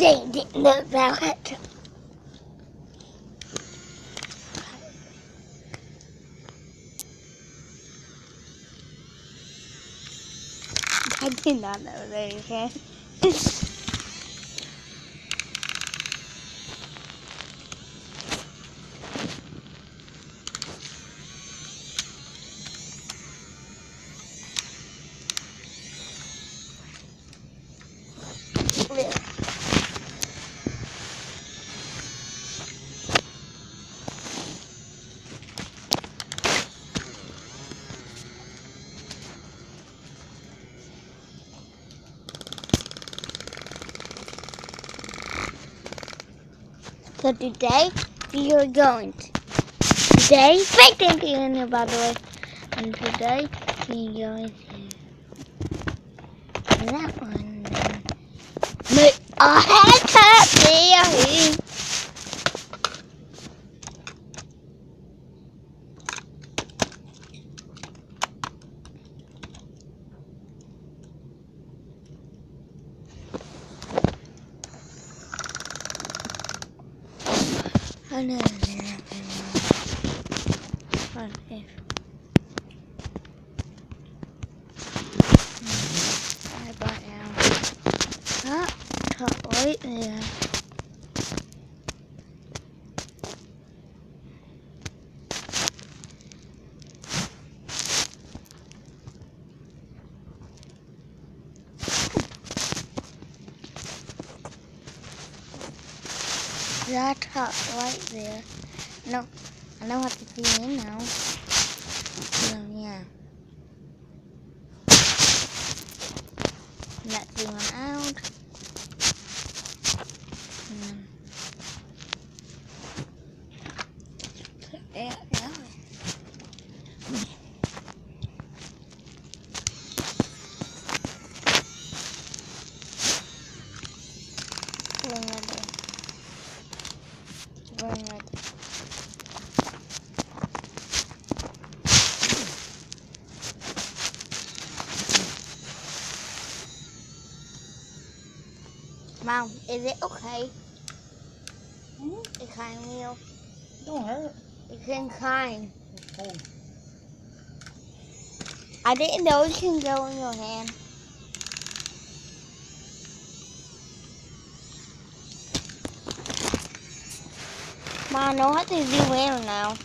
They didn't know about it. I did not know that you can. So today we are going to thank you by the way. And today we are going to that one. Make a haircut there. I know. Right there. That top right there. No, I know what to see in now. So yeah. Let's zoom out. There, yeah. Mom, is it okay? It's kind of real. Don't hurt. It can kind. It's cold. I didn't know it can go in your hand. Mom, I know what to do now.